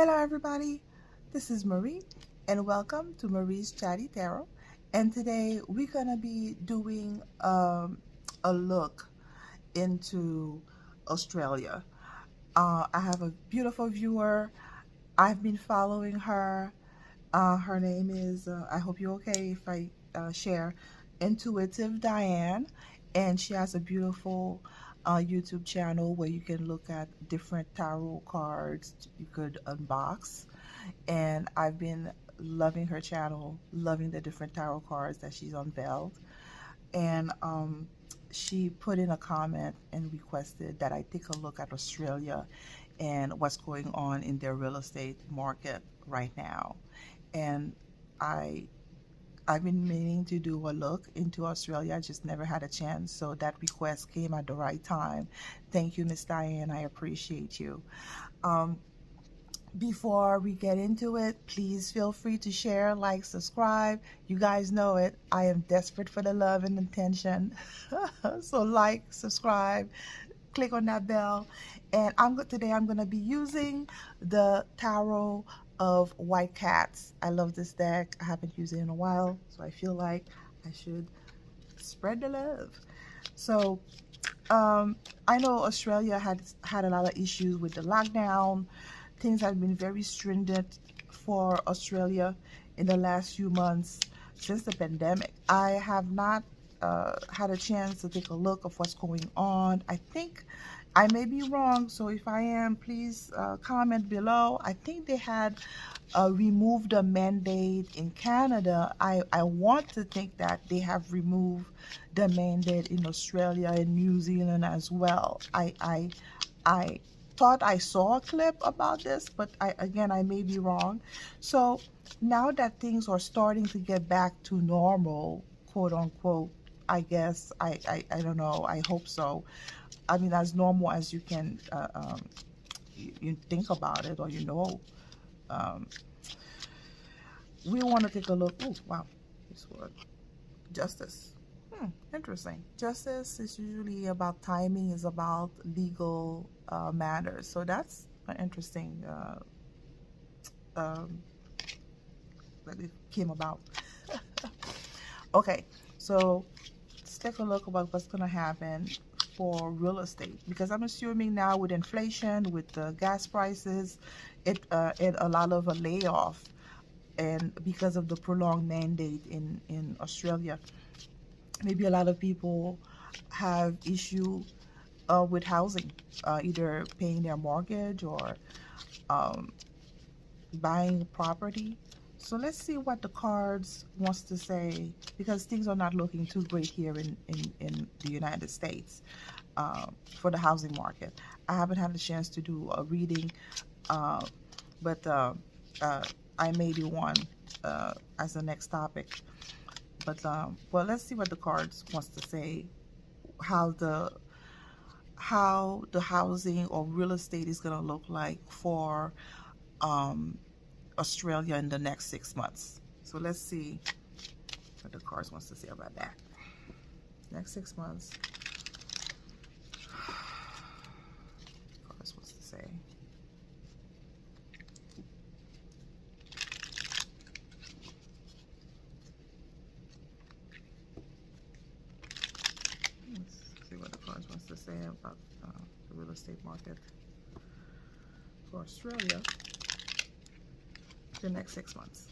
Hello everybody, this is Marie and welcome to Marie's Chatty Tarot. And today we're gonna be doing a look into Australia. I have a beautiful viewer. I've been following her. Her name is, I hope you're okay if I share, Intuitive Diane. And she has a beautiful YouTube channel where you can look at different tarot cards you could unbox. And I've been loving her channel, loving the different tarot cards that she's unveiled. And she put in a comment and requested that I take a look at Australia and what's going on in their real estate market right now. And I I've been meaning to do a look into Australia. I just never had a chance. So that request came at the right time. Thank you, Miss Diane. I appreciate you. Um, Before we get into it, please feel free to share, like, subscribe. You guys know it. I am desperate for the love and attention. So like, subscribe, click on that bell. And today I'm going to be using the Tarot of White Cats. I love this deck. I haven't used it in a while, so I feel like I should spread the love. So I know Australia had a lot of issues with the lockdown. Things have been very stringent for Australia in the last few months since the pandemic. I have not had a chance to take a look of what's going on. I think I may be wrong, so if I am, please comment below. I think they had removed a mandate in Canada. I want to think that they have removed the mandate in Australia and New Zealand as well. I thought I saw a clip about this, but I may be wrong. So now that things are starting to get back to normal, quote unquote, I guess, I don't know, I hope so. I mean, as normal as you can you think about it, or um, we want to take a look. Oh, wow, this word, justice. Interesting. Justice is usually about timing, is about legal matters. So that's an interesting that it came about. Okay, so let's take a look about what's going to happen for real estate, because I'm assuming now with inflation, with the gas prices, it a lot of a layoff, and because of the prolonged mandate in Australia, maybe a lot of people have issue with housing, either paying their mortgage or um, buying property. So let's see what the cards wants to say, because things are not looking too great here in the United States for the housing market. I haven't had a chance to do a reading, but I may do one as the next topic. But well, let's see what the cards wants to say, how the housing or real estate is going to look like for Australia in the next 6 months. So let's see what the cards wants to say about that. Next 6 months. Cards wants to say. Let's see what the cards wants to say about the real estate market for Australia the next 6 months.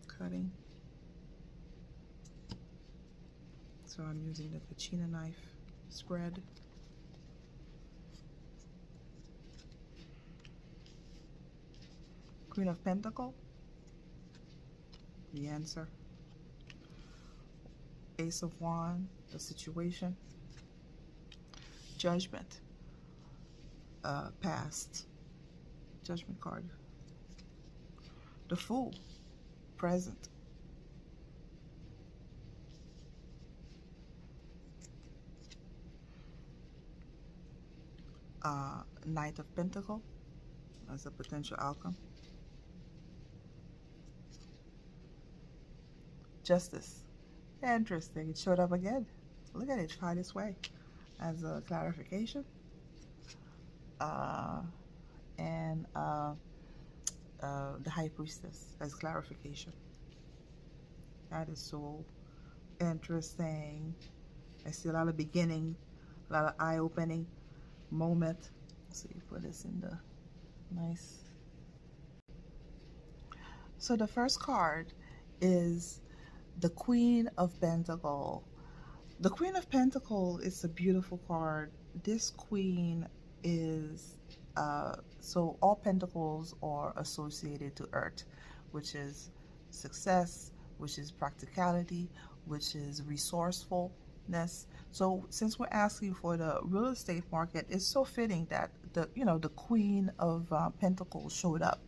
Cutting. So I'm using the Pacina knife spread. Queen of Pentacle, the answer. Ace of Wands, the situation. Judgment, past. Judgment card. The Fool, present. Knight of Pentacle as a potential outcome. Justice, Interesting. It showed up again. Look at it, find its way as a clarification. Uh, and the High Priestess as clarification. That is so interesting. I see a lot of beginning, a lot of eye-opening moment. So you put this in the nice. So the first card is the Queen of Pentacles. The Queen of Pentacles is a beautiful card. This queen is, so all pentacles are associated to earth, which is success, which is practicality, which is resourcefulness. So since we're asking for the real estate market, it's so fitting that the Queen of Pentacles showed up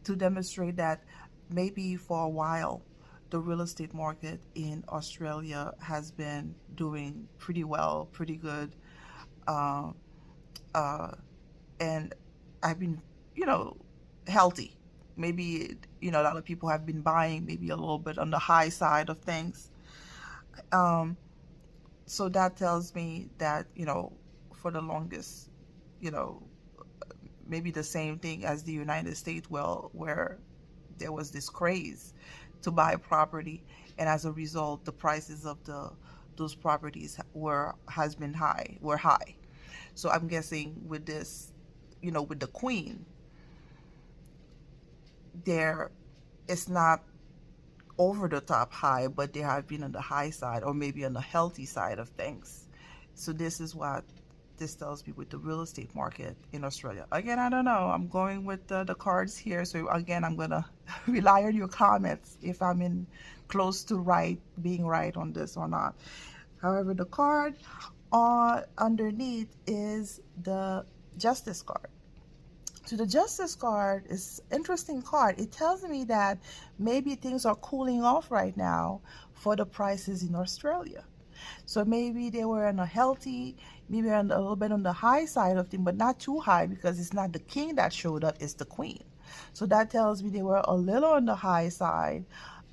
to demonstrate that maybe for a while the real estate market in Australia has been doing pretty well, pretty good. Uh, uh, and I've been, you know, healthy. Maybe, a lot of people have been buying maybe a little bit on the high side of things. Um, so that tells me that, for the longest, you know, maybe the same thing as the United States, well, where there was this craze to buy property, and as a result, the prices of those properties were high. So I'm guessing with this, with the queen, there it's not over the top high, but they have been on the high side or maybe on the healthy side of things. So this is what this tells me with the real estate market in Australia. Again, I don't know. I'm going with the cards here. So again, I'm going to rely on your comments if I'm in close to being right on this or not. However, the card underneath is the Justice card. So the Justice card is an interesting card. It tells me that maybe things are cooling off right now for the prices in Australia. So maybe they were on a healthy, maybe a little bit on the high side of things, but not too high, because it's not the king that showed up, it's the queen. So that tells me they were a little on the high side,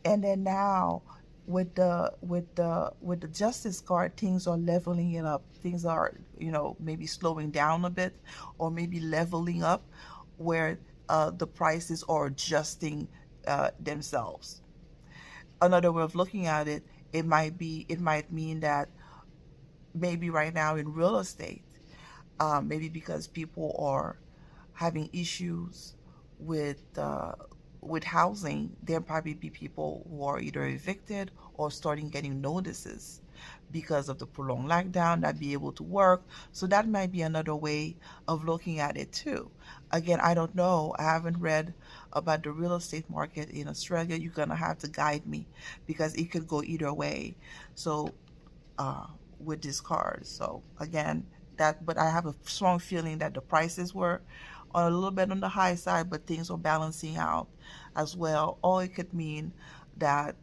and then now with the Justice card, things are leveling it up. Things are, maybe slowing down a bit, or maybe leveling up, where the prices are adjusting themselves. Another way of looking at it, it might mean that maybe right now in real estate, maybe because people are having issues with housing, there probably be people who are either evicted or starting getting notices because of the prolonged lockdown, not be able to work. So that might be another way of looking at it too. Again, I don't know. I haven't read about the real estate market in Australia. You're gonna have to guide me, because it could go either way. So with this card. So again, but I have a strong feeling that the prices were a little bit on the high side, but things are balancing out as well. Or it could mean that,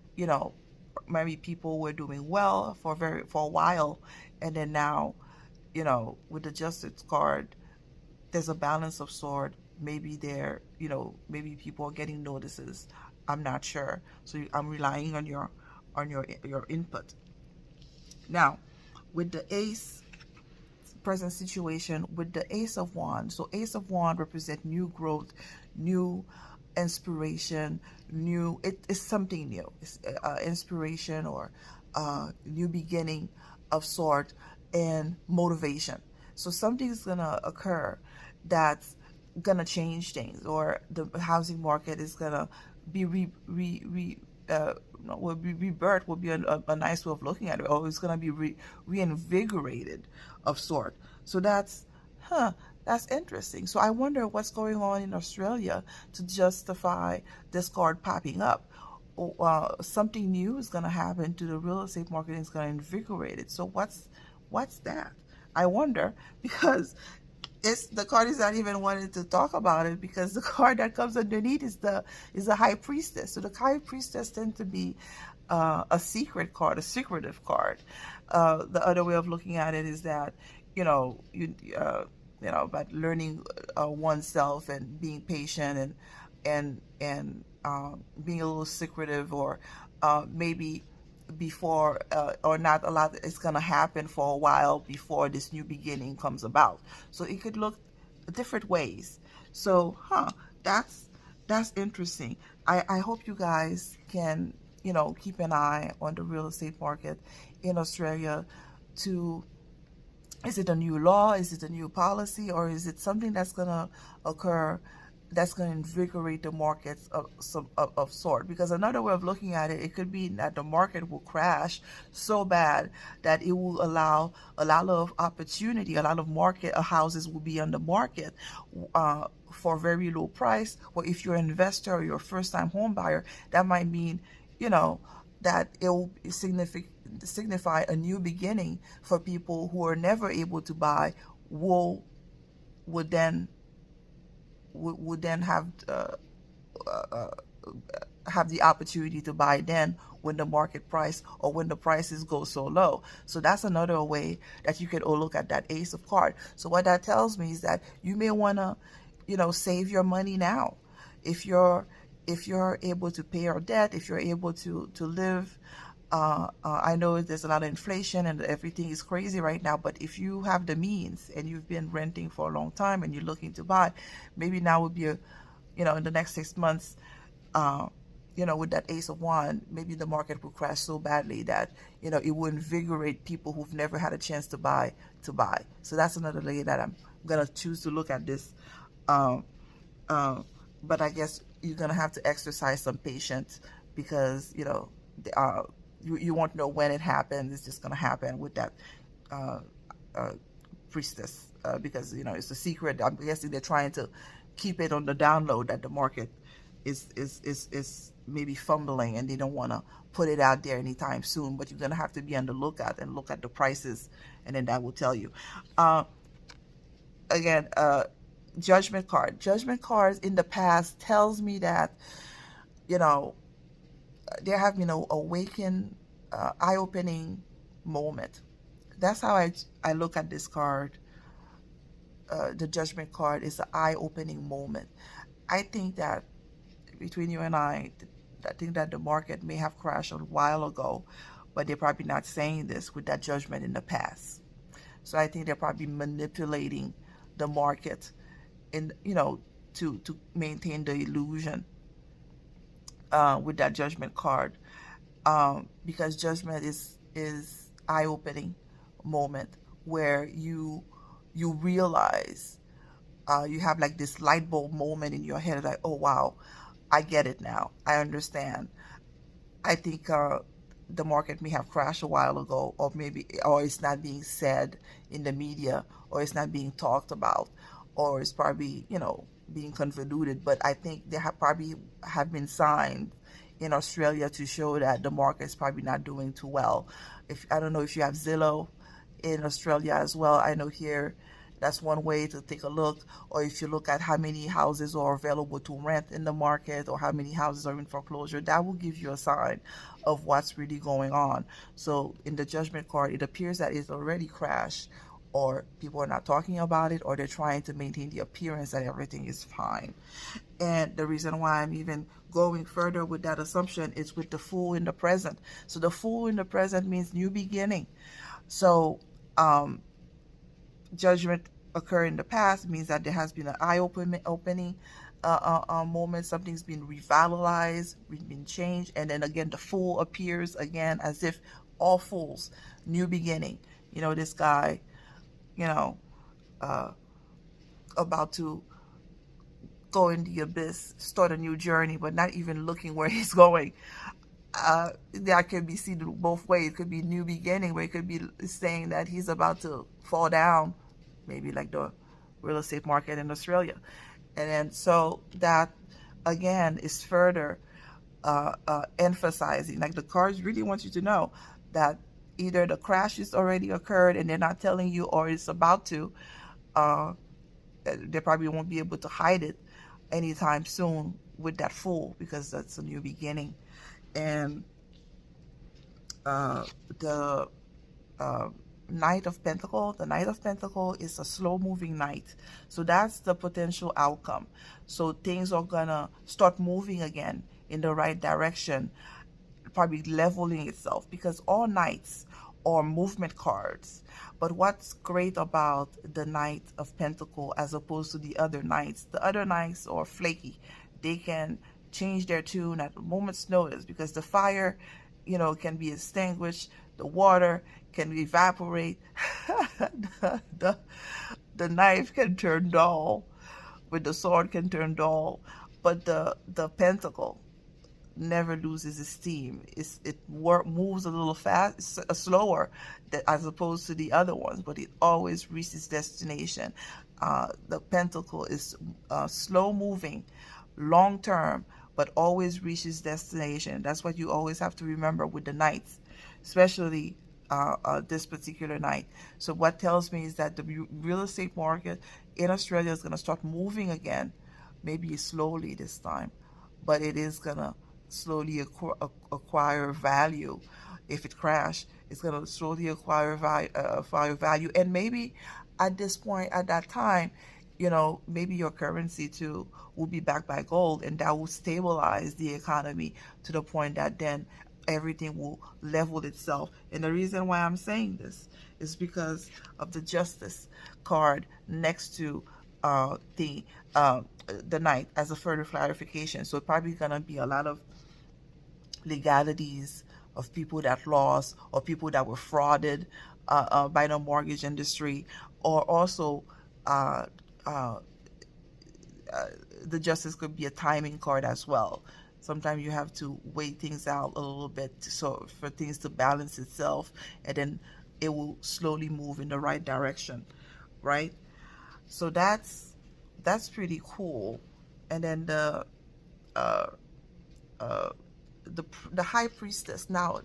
maybe people were doing well for a while, and then now, with the Justice card, there's a balance of sort. Maybe maybe people are getting notices. I'm not sure. So I'm relying on your input. Now, with the Ace, present situation with the Ace of Wands. So Ace of Wands represent new growth, new inspiration, it is something new. It's inspiration, or new beginning of sort, and motivation. So something is gonna occur that's gonna change things, or the housing market is gonna be will be rebirth, will be a nice way of looking at it, or it's going to be reinvigorated of sort. So that's interesting. So I wonder what's going on in Australia to justify this card popping up. Something new is going to happen to the real estate market, and it's going to invigorate it. So what's that? I wonder, because the card is not even wanting to talk about it, because the card that comes underneath is the High Priestess. So the High Priestess tends to be a secret card, a secretive card. The other way of looking at it is that about learning oneself, and being patient, and being a little secretive, or maybe before, or not a lot is going to happen for a while before this new beginning comes about. So it could look different ways. So, that's interesting. I hope you guys can, keep an eye on the real estate market in Australia. To Is it a new law? Is it a new policy? Or is it something that's going to occur that's going to invigorate the markets of sort? Because another way of looking at it, it could be that the market will crash so bad that it will allow a lot of opportunity, a lot of market houses will be on the market for very low price. Or if you're an investor or you're a first-time home buyer, that might mean, that it will signify a new beginning for people who are never able to buy. Would then have have the opportunity to buy then, when the market price or when the prices go so low. So that's another way that you could look at that Ace of Cards. So what that tells me is that you may want to, save your money now. If you're able to pay your debt, if you're able to live, I know there's a lot of inflation and everything is crazy right now, but if you have the means and you've been renting for a long time and you're looking to buy, maybe now would be in the next 6 months, with that Ace of Wands, maybe the market will crash so badly that, it will invigorate people who've never had a chance to buy. So that's another way that I'm going to choose to look at this. But I guess you're going to have to exercise some patience, because, you won't know when it happens. It's just going to happen with that priestess, because, it's a secret. I'm guessing they're trying to keep it on the download that the market is maybe fumbling, and they don't want to put it out there anytime soon. But you're going to have to be on the lookout and look at the prices, and then that will tell you. Again, Judgment card. Judgment cards in the past tells me that, there have been an awakened, eye-opening moment. That's how I look at this card. The Judgment card is an eye-opening moment. I think that between you and I think that the market may have crashed a while ago, but they're probably not saying this with that judgment in the past. So I think they're probably manipulating the market to maintain the illusion with that Judgment card, because judgment is eye-opening moment where you realize, you have like this light bulb moment in your head, like, oh wow, I get it now, I understand. I think the market may have crashed a while ago, or it's not being said in the media, or it's not being talked about, or it's probably being convoluted. But I think there probably have been signs in Australia to show that the market is probably not doing too well. I don't know if you have Zillow in Australia as well. I know here that's one way to take a look. Or if you look at how many houses are available to rent in the market, or how many houses are in foreclosure, that will give you a sign of what's really going on. So in the Judgment card, it appears that it's already crashed, or people are not talking about it, or they're trying to maintain the appearance that everything is fine. And the reason why I'm even going further with that assumption is with the Fool in the present. So the Fool in the present means new beginning. So judgment occur in the past means that there has been an eye-opening moment. Something's been revitalized, been changed, and then again the Fool appears again, as if all fools, new beginning. This guy, about to go in the abyss, start a new journey, but not even looking where he's going. That could be seen both ways. It could be new beginning, where it could be saying that he's about to fall down, maybe like the real estate market in Australia. And then so that again is further emphasizing, like the cards really want you to know that either the crash has already occurred and they're not telling you, or it's about to. They probably won't be able to hide it anytime soon with that Fool, because that's a new beginning. And the Knight of Pentacles. The Knight of Pentacles is a slow-moving knight. So that's the potential outcome. So things are gonna start moving again in the right direction. probably leveling itself, because all knights are movement cards. But what's great about the Knight of Pentacle as opposed to the other knights are flaky. They can change their tune at a moment's notice, because the fire, can be extinguished, the water can evaporate, the, the knife can turn dull, with the sword can turn dull, but the pentacle never loses its steam. Moves a little slower, as opposed to the other ones, but it always reaches destination. The pentacle is slow moving, long term, but always reaches destination. That's what you always have to remember with the knights, especially this particular night. So what tells me is that the real estate market in Australia is going to start moving again, maybe slowly this time, but it is going to slowly acquire value. If it crash, it's going to slowly acquire value. And maybe at this point, at that time, maybe your currency too will be backed by gold, and that will stabilize the economy to the point that then everything will level itself. And the reason why I'm saying this is because of the Justice card next to the Knight as a further clarification. So it's probably gonna be a lot of legalities of people that lost, or people that were frauded by the mortgage industry, or also uh, uh, the Justice could be a timing card as well. Sometimes you have to wait things out a little bit so for things to balance itself, and then it will slowly move in the right direction, right? So that's pretty cool. And then uh, uh, the High Priestess. Now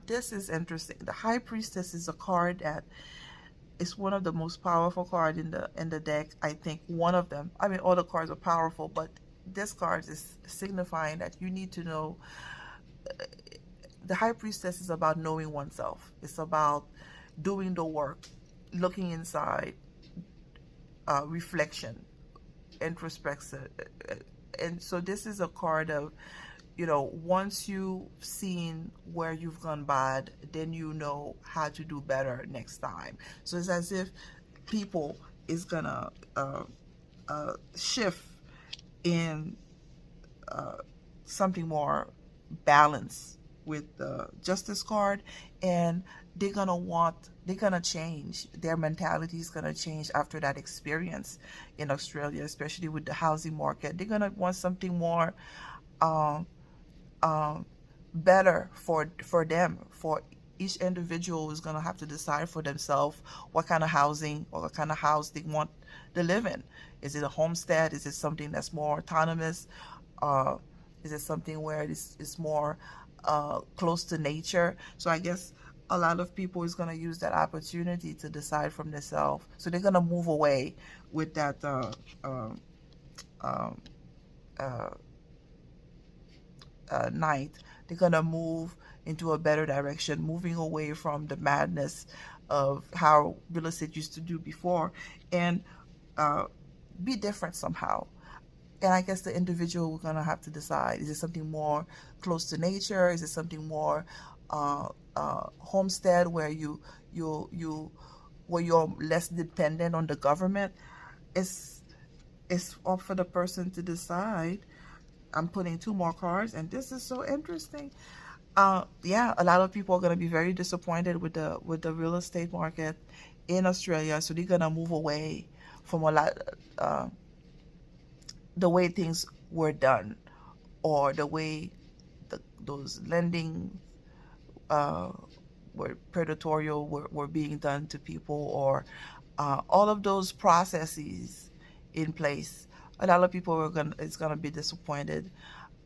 this is interesting. The High Priestess is a card that is one of the most powerful cards in the deck. I think one of them. I mean, all the cards are powerful, but this card is signifying that you need to know. The High Priestess is about knowing oneself. It's about doing the work, looking inside, reflection, introspection. And so this is a card of, once you've seen where you've gone bad, then you know how to do better next time. So it's as if people is gonna shift in something more balanced with the Justice card, and they're gonna change. Their mentality is gonna change after that experience in Australia, especially with the housing market. They're gonna want something more better for them. For each individual is gonna have to decide for themselves what kind of housing or what kind of house they want to live in. Is it a homestead? Is it something that's more autonomous? Is it something where it's more close to nature? So I guess a lot of people is going to use that opportunity to decide from themselves. So they're going to move away with that night. They're going to move into a better direction, moving away from the madness of how real estate used to do before, and be different somehow. And I guess the individual we're gonna have to decide: is it something more close to nature? Is it something more homestead, where where you're less dependent on the government? It's up for the person to decide. I'm putting two more cards, and this is so interesting. Yeah, a lot of people are gonna be very disappointed with the real estate market in Australia, so they're gonna move away from a lot. The way things were done, or the way those lending were predatory, were being done to people, or all of those processes in place. A lot of people is gonna be disappointed,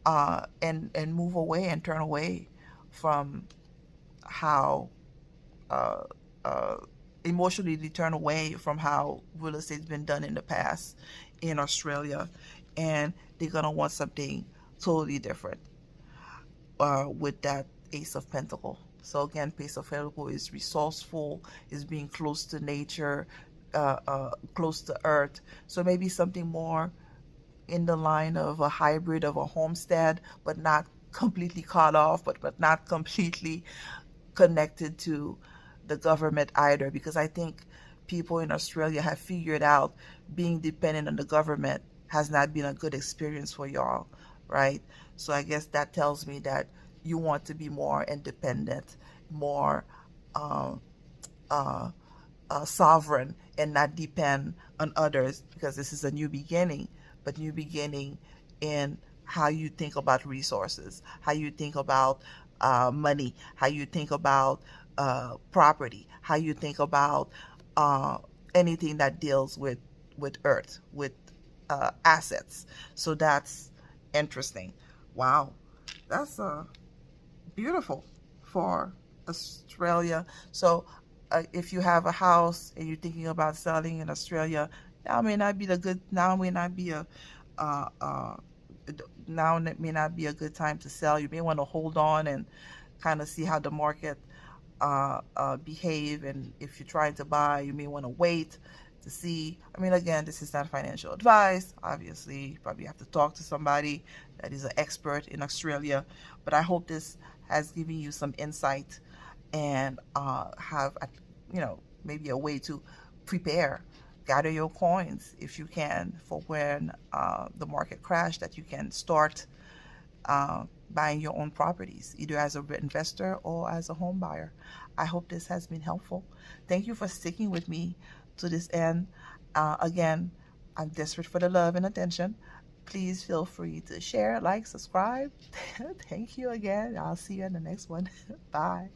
and move away and turn away from how emotionally they turn away from how real estate's been done in the past in Australia, and they're gonna want something totally different with that Ace of Pentacle. So again, Ace of Pentacle is resourceful, is being close to nature, close to earth. So maybe something more in the line of a hybrid of a homestead, but not completely cut off, but not completely connected to the government either, because I think people in Australia have figured out being dependent on the government has not been a good experience for y'all, right? So I guess that tells me that you want to be more independent, more um, uh, sovereign, and not depend on others, because this is a new beginning, but new beginning in how you think about resources, how you think about money, how you think about property, how you think about uh, anything that deals with earth, with assets. So that's interesting. Wow, that's beautiful for Australia. So, if you have a house and you're thinking about selling in Australia, now may not be the good. Now may not be a. Uh, uh, now it may not be a good time to sell. You may want to hold on and kind of see how the market behave. And if you're trying to buy, you may want to wait to see. I mean, again, this is not financial advice. Obviously, you probably have to talk to somebody that is an expert in Australia. But I hope this has given you some insight and have, maybe a way to prepare. Gather your coins if you can for when the market crash, that you can start buying your own properties, either as an investor or as a home buyer. I hope this has been helpful. Thank you for sticking with me to this end. Again, I'm desperate for the love and attention. Please feel free to share, like, subscribe. Thank you again. I'll see you in the next one. Bye.